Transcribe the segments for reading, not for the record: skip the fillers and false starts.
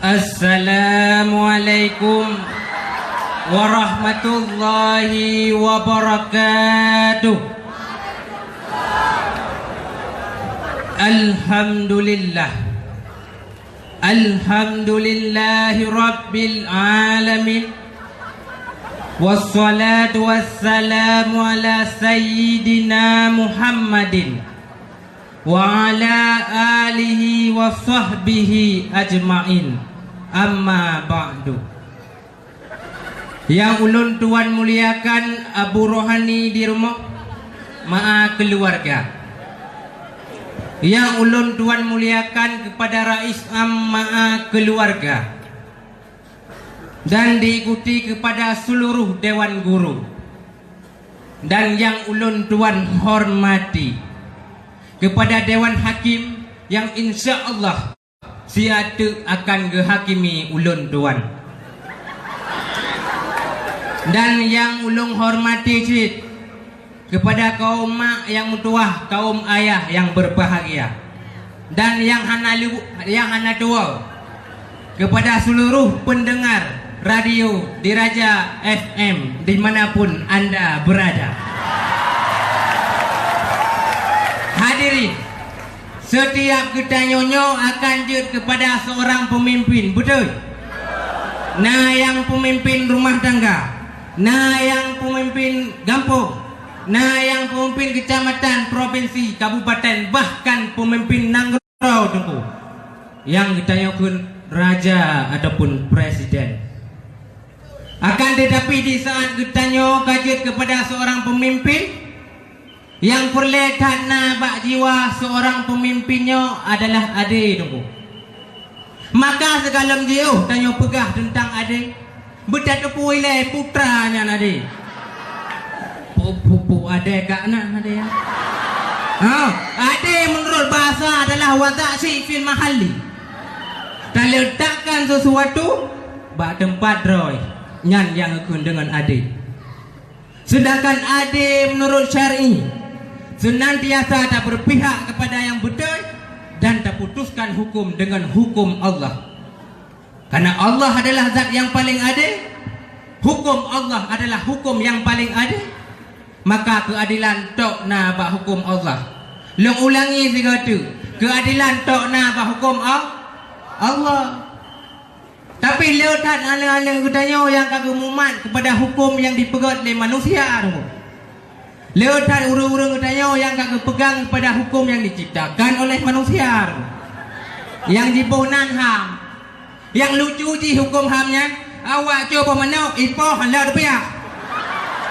Assalamualaikum warahmatullahi wabarakatuh. Alhamdulillah, alhamdulillahi rabbil alamin. Wassalatu wassalamu ala sayyidina Muhammadin wa ala alihi wa sahbihi ajma'in. Amma ba'du. Yang ulun tuan muliakan Abu Rohani di rumah, ma'a keluarga. Yang ulun tuan muliakan kepada Rais Am, ma'a keluarga. Dan diikuti kepada seluruh Dewan Guru. Dan yang ulun tuan hormati kepada Dewan Hakim yang insya Allah siatu akan gehakimi ulun tuan. Dan yang ulun hormati cid kepada kaum mak yang mutuah, kaum ayah yang berbahagia. Dan yang hana tua kepada seluruh pendengar radio Diraja FM dimanapun anda berada. Hadirin, setiap kita nyonyo akan jut kepada seorang pemimpin, betul? Nah, yang pemimpin rumah tangga, nah yang pemimpin kampung, nah yang pemimpin kecamatan, provinsi, kabupaten, bahkan pemimpin Nangrau tunggu. Yang kita nyokun raja ataupun presiden. Akan tetapi di saat kita nyok kajut kepada seorang pemimpin yang perlekat bak jiwa seorang pemimpinnya adalah adik tunggu. Maka segalam jauh tanya pegah tentang adik, bertatupu ilai putranya adik. Pupu adik kak nak adik ya. Adik menurut bahasa adalah wadak fil mahalli. Tak letakkan sesuatu bak tempat roy nyan yang akun dengan adik. Sedangkan adik menurut syar'i senantiasa tak berpihak kepada yang betul dan tak putuskan hukum dengan hukum Allah. Karena Allah adalah zat yang paling adil, hukum Allah adalah hukum yang paling adil, maka keadilan tok na bak hukum Allah. Long ulangi segatu, keadilan tok na bak hukum Allah. Tapi leutan ala-ala kutanya yang kagak mumat kepada hukum yang dipegang oleh manusia tu. Leutan urung-urung kutanya yang kagak pegang kepada hukum yang diciptakan oleh manusia tu. Yang jibunan ham, yang lucu ji hukum hamnya, awak coba mana ipoh hendak rupiah.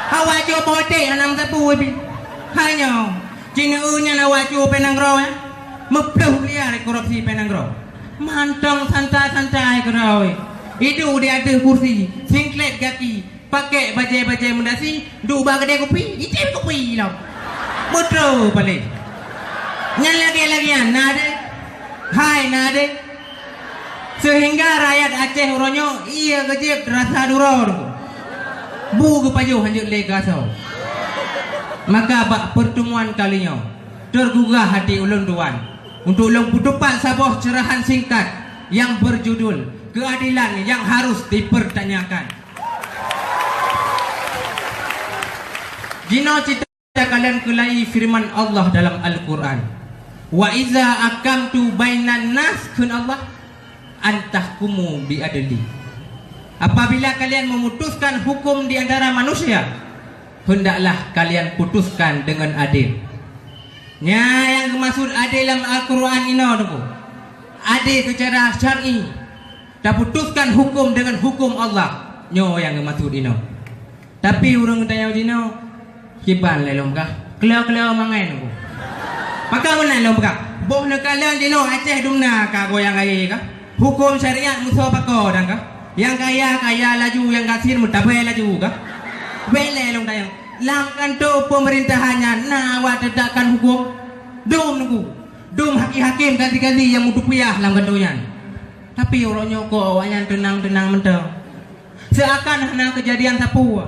Awak coba hotek anam sapu ibi. Hanya cina nya awak coba penanggro ya. Mepluh liar korupsi penanggro. Mantong santai-santai kerau. Itu dia ada kursi, singlet kaki, pakai bajai-bajai mendasi, duk kedai kopi, icip kopi lah. Betul balik. Nyan lagi-lagian, nade. Hai nade. Sehingga rakyat Aceh uronyo iya kejip rasa duror. Bu ke pajuh hanjut legasau. Maka bak pertemuan kalinya tergugah hati ulun tuan untuk ulun putupan sebuah cerahan singkat yang berjudul keadilan yang harus dipertanyakan. Jino cita kalian kelai firman Allah dalam Al-Quran. Wa iza akamtu bainan nas kun Allah antahkumu biadli. Apabila kalian memutuskan hukum di antara manusia, hendaklah kalian putuskan dengan adil. Yang maksud adil dalam Al-Quran ini adil secara syar'i. Tak putuskan hukum dengan hukum Allah. Nyo yang maksud ini. Tapi orang tanya dino kiban lelom kah? Kelao-kelao mangain ko. Maka mana lelom kah? Boh nak kalian dino Aceh dumna kah goyang gaya kah? Hukum syariat musuh pakor dan kah? Yang kaya laju, yang kasir mutabai laju kah? Bele lelom tanya. Langkan tu pemerintahannya awak tegakkan hukum. Dum nunggu. Dum hakim-hakim ganti-ganti yang mudupiah dalam kantonya. Tapi orangnya kok awaknya tenang-tenang mentang. Seakan hanya kejadian sapu.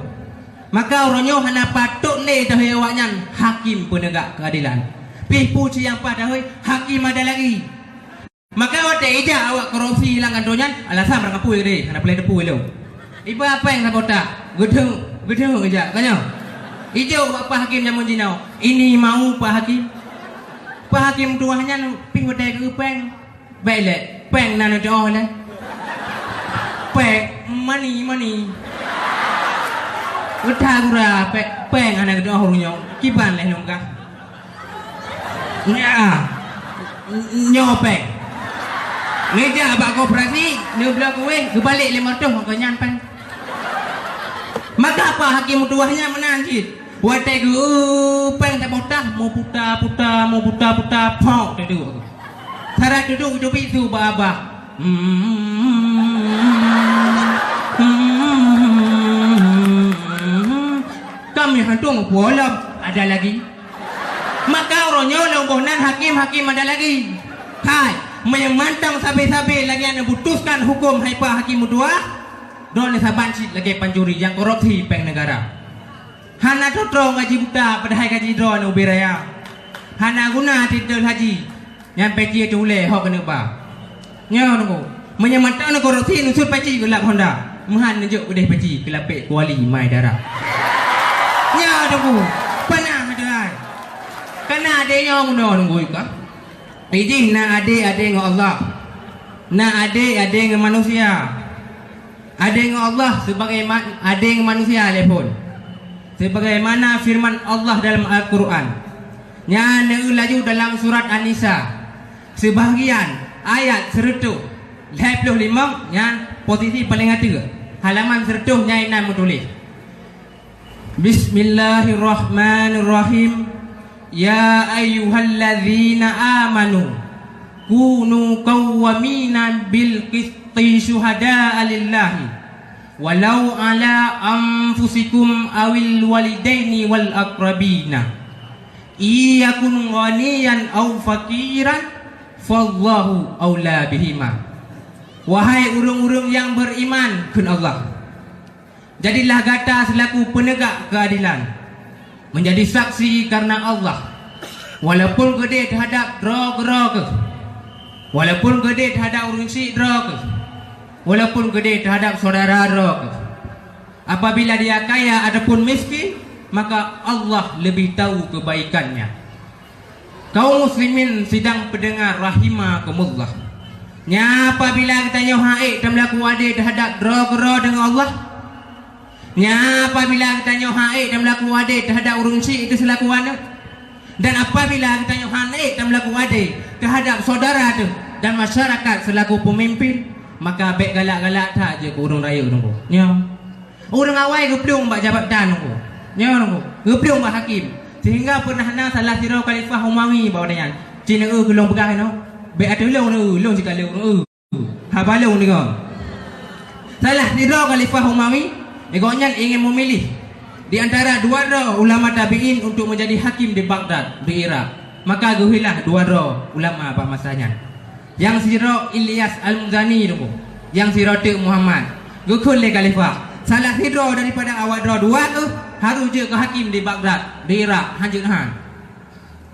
Maka orangnya hanya patut le dah awaknya hakim penegak keadilan. Pih puji yang pada hakim ada lagi. Maka awak tak ijak awak korupsi hilang kantornya. Alasan mereka pui deh, karena pelai depu itu. Ibu apa yang nak botak? Gedung ijak, kanyo. Ijo Pak Hakim jamun jinau. Ini mau Pak Hakim. Pak Hakim tuahnya ping wadai ke peng. Baiklah, peng nano doh lah. Peng money. Udah gura peng anak doh runyong. Kiban leh nungka. Nyopeng. Ngeja abak koperasi, dia bilang kowe kebalik 500 kau nyampan. Maka apa hakim tuahnya menanjit. Watai gu peng tak botak mau puta pok duduk. Cara duduk itu baba. Kami hantung bolam ada lagi. Maka orangnya longgonan hakim ada lagi. Hai, memantang sabi-sabi lagi yang putuskan hukum hai Pak Hakim tua. Don sabanci lagi pancuri yang korupsi peng negara. Hana totro ngaji buta pada hai gaji don ubiraya. Hana guna titel haji. Yang peci tule hok kena ba. Nya nunggu. Menyamantang korupsi nusut peci gelap Honda. Mahan nunjuk udah peci kelapik kuali mai darah. Nya nunggu. Panah ada hai. Kena adanya nunggu ikah. Ijih na ade dengan Allah. Na ade dengan manusia. Ade dengan Allah sebagaimana ade dengan manusia lepon. Sebagaimana firman Allah dalam Al-Quran. Nya laju dalam surat An-Nisa. Sebahagian ayat 125 nya posisi paling atas. Halaman 100 nya ina menulis. Bismillahirrahmanirrahim. Ya ayyuhalladzina amanu kunu qawwamina bil qisti syuhada'a lillahi walau ala anfusikum awil walidaini wal aqrabina iyakun ghaniyan aw fakiran fallahu aula bihima. Wahai urung-urung yang beriman kepada Allah, jadilah gata selaku penegak keadilan, menjadi saksi karena Allah. Walaupun gede terhadap drog, walaupun gede terhadap urusi drog, walaupun gede terhadap saudara drog. Apabila dia kaya ataupun miskin, maka Allah lebih tahu kebaikannya. Kaum muslimin sedang pendengar rahimakumullah. Nya apabila kita nyohaik dan melaku adil terhadap drog dengan Allah, nya apabila kita nyohaik dan melaku adil terhadap urusi itu selaku anak, dan apabila kita nyohaik dan melaku adil terhadap saudara itu dan masyarakat selaku pemimpin, maka baik galak-galak tak je ke urung raya nunggu. Nya urang awai geplung bak jabatan nunggu. Nya nunggu geplung bak hakim sehingga pernah na salah sirau khalifah Umawi bawa dengan Cina gelong pegah no. Baik ada long jika long ha balong ni kau. Salah sirau khalifah Umawi Egonya ingin memilih di antara dua ulama tabi'in untuk menjadi hakim di Baghdad, di Irak. Maka guhilah dua ulama pada masanya. Yang siro Ilyas Al-Muzani tu, yang siro Tuk Muhammad. Gukul le khalifah. Salah siro daripada awak dua tu harus je ke hakim di Baghdad, di Irak, hanjut han.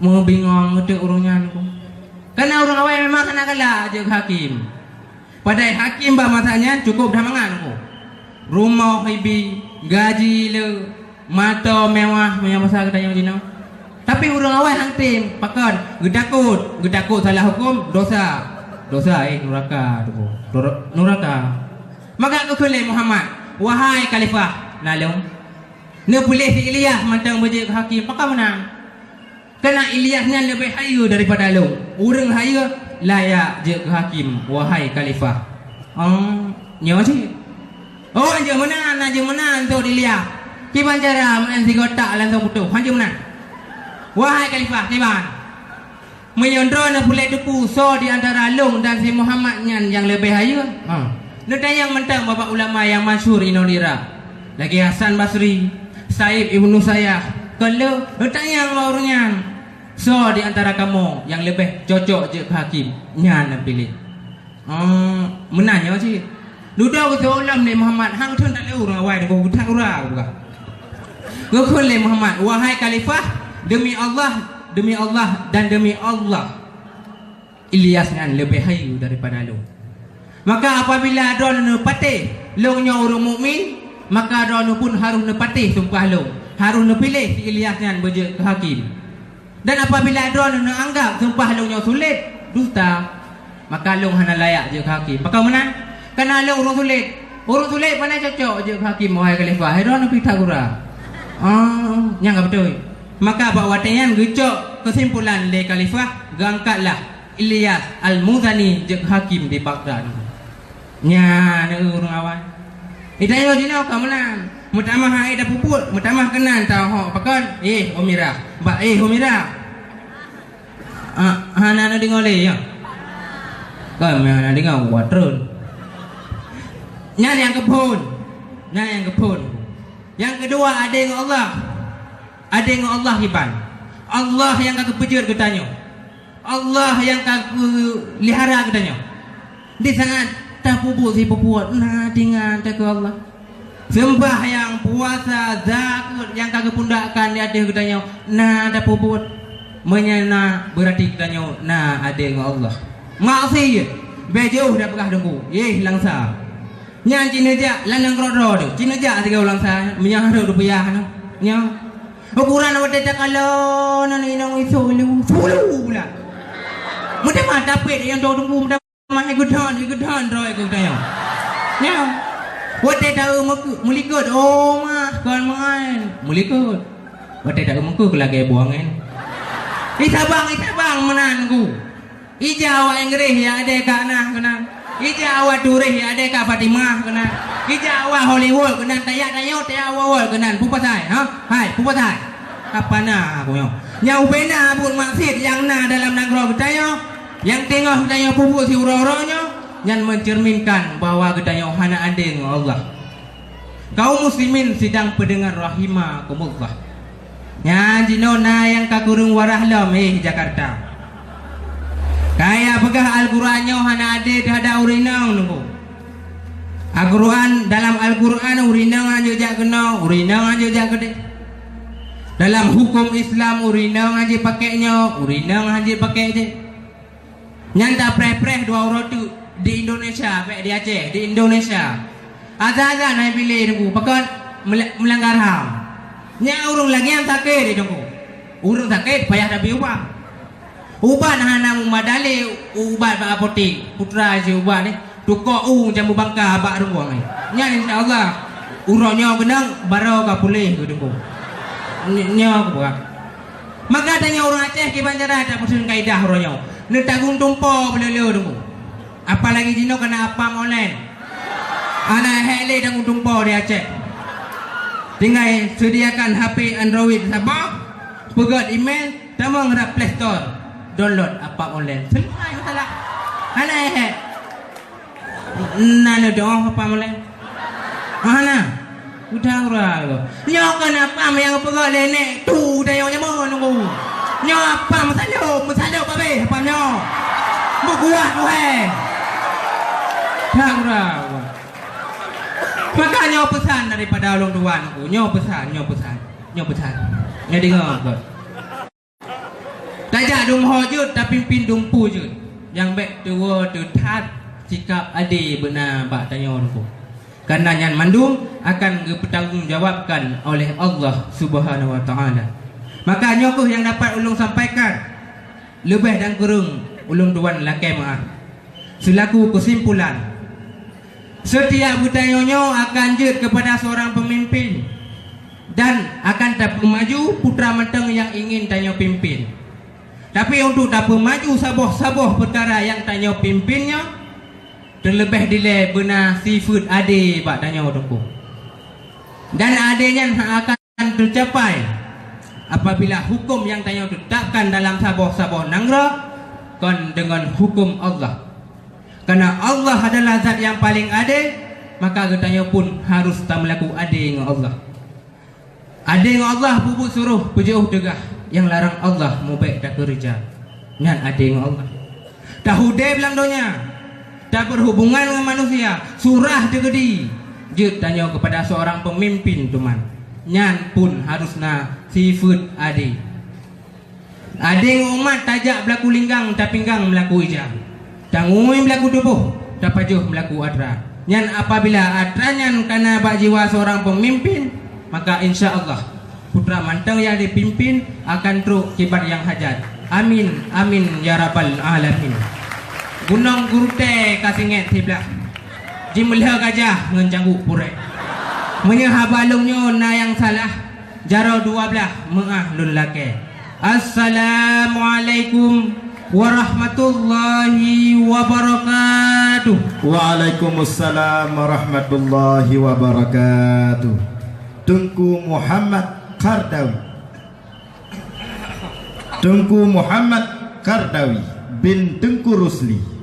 Membingong Tuk urungnya tu. Karena orang awak memang kena kalah je ke hakim. Padahal hakim pada masanya cukup dhamangan tu. Rumah hibi, gaji le, mata mewah, macam masa kita yang Cina. Tapi orang awal hang tim, pakan, getakut salah hukum, dosa neraka tu. Neraka. Maka aku kele Muhammad, wahai khalifah, nalung. Ne boleh si Ilyas mantang berjaya hakim, pakar menang. Kerana Ilyasnya lebih hayu daripada lu. Orang hayu layak je ke hakim, wahai khalifah. Nyawa sih. Oh, anje menang tu Ilyas. Kiban cara menang si kotak langsung putus. Anje menang. Wahai khalifah, kiban. Menyondro na pulai depu so di antara Long dan si Muhammad yang lebih hayu. Nada yang mentang bapak ulama yang masyhur Indonesia. Lagi Hasan Basri, Said Ibnu Sayyah. Kalau nada yang laurnya. So di antara kamu yang lebih cocok je hakim nyan pilih. Menanya sih. Luda betul ulam ni Muhammad hang thun tak leu orang awai ko thang ura buka. Ko le Muhammad wahai khalifah demi Allah dan demi Allah Ilyas kan lebih hayu daripada long. Maka apabila drone nepatih longnya orang mukmin, maka drone pun harus nepatih sumpah long. Harus nepilih si Ilyas kan berje ke hakim. Dan apabila drone anggap sumpah longnya sulit, dusta, maka long hana layak je ke hakim. Maka menang? Kerana long orang sulit. Orang sulit mana cocok je ke hakim wahai khalifah. Hai drone Pitagora. Yang betul. Maka bawa watanyan gecok kesimpulan le khalifah gangkatlah Ilyas Al-Muzani je hakim di Baghdad. Nya ne urang awan. Itayo dino ka menang. Mutamah hai dah puput, mutamah kenan tau hok pakon. Omira. Ba Omira. Hana na dengar le ya. Kan mana dengar watrun. Nya yang kepun. Nya yang kepun. Yang kedua ada dengan Allah. Ada dengan Allah hiban. Allah yang kau pejut katanya. Allah yang kau lihara katanya. Di saat tak pupuk si pupuk nah dengan tak Allah. Sembah yang puasa zakat yang kau pundakkan dia ada katanya. Nah tak pupuk menyana berarti katanya nah ada dengan Allah. Maksud bejauh dah pegah dengku. Langsa. Nyan Cina jak lanang rodo tu. Cina jak tiga ulang sa menyah ro rupiah no. Nya. Ukuran awak tak kalau nang inang isu lu. Fulu pula. Mudah mah dapat yang dau tunggu mudah mah igudan roi ku tanya. Nya. Wat tak tahu mulikut oh mah kan main. Mulikut. Wat tak tahu muku lagi buangan. Isabang menan ku. Ija awak Inggris ya ada kana kena. Ija awak Turih ya ada Kak Fatimah kena. Ija awak Hollywood kena tayak awak kena pupasai ha. Hai pupasai. Apa na aku yo. Nya upena pun maksud yang na dalam negara kita yo. Yang tengah kita yo pupuk si uro-uronyo yang mencerminkan bahwa kita yo hana ada dengan Allah. Kaum muslimin sedang pendengar rahimakumullah. Nya jinona yang kakurung warahlam Jakarta. Kaya pegah Al-Qurannya hana ada ada urinang nunggu. Al-Quran dalam Al-Quran urinang aja jak kena, urinang aja jak gede. Dalam hukum Islam urinang aja pakainya, urinang aja pakai je. Nyanta preh-preh dua orang tu di Indonesia, baik di Aceh, di Indonesia. Azan naik pilih nunggu, pakai melanggar HAM. Nya urung lagi yang sakit nunggu. Urung sakit payah dah biubah. Ubat hana madale ubat ba apotek putra je ubat ni tukok jamu bangka ba rungwang ni nya insyaallah uronyo genang baro ka pulih ke dengku nya aku buka maka tanya orang Aceh ke Banjaran tak pesun kaidah uronyo ne tagung tumpo belelo dengku apalagi jino kena apa molen ana hele tagung tumpo di Aceh tinggal sediakan HP Android sabah pegat email tamang ngerap Play Store download apa online selesai masalah ana nana doang apa online mana udah ora nyok kenapa yang pegak nenek tu dayo nyamo nunggu nyok apa masalah babe apa nyok buat tu dah ora makanya pesan daripada orang tua nunggu nyok pesan nya dengar kau tajak dum hojud tapi pimpin dum pujud yang baik tua tu tat sikap ade benar bak tanya orangku karena yang mandung akan dipertanggungjawabkan oleh Allah Subhanahu wa taala. Maka nyokuh yang dapat ulung sampaikan lebih dan kurang ulung tuan lakai maaf selaku kesimpulan setiap budayanya akan jut kepada seorang pemimpin dan akan dapat maju putra menteng yang ingin tanya pimpin. Tapi untuk dapat maju saboh-saboh perkara yang tanya pimpinnya terlebih dile benar sifat ade bak tanya orangku. Dan adanya akan tercapai apabila hukum yang tanya ditetapkan dalam saboh-saboh nangra kan dengan hukum Allah. Karena Allah adalah zat yang paling adil, maka katanya pun harus tak melaku adil dengan Allah. Adil dengan Allah bubuk suruh pejauh degah. Yang larang Allah mau baik dah kerja nyan ada dengan Allah dah hudai bilang donya tak berhubungan dengan manusia surah degedi je tanya kepada seorang pemimpin teman nyan pun harusna sifat adi Ading umat tajak berlaku linggang tak pinggang berlaku ijam. Tangui berlaku dubuh tak pajuh berlaku adra. Nyan apabila adranya karena bak jiwa seorang pemimpin, maka insya-Allah putra mantang yang dipimpin akan truk kibar yang hajat. Amin amin ya rabbal alamin. Gunung Gurute kasinget tiblah. Jimlah gajah ngencanggu purek. Menyah balungnya na yang salah. Jaro dua belah meah lun lake. Assalamualaikum warahmatullahi wabarakatuh. Waalaikumsalam warahmatullahi wabarakatuh. Tunku Muhammad Qardawi. Tunku Muhammad Qardawi bin Tengku Rusli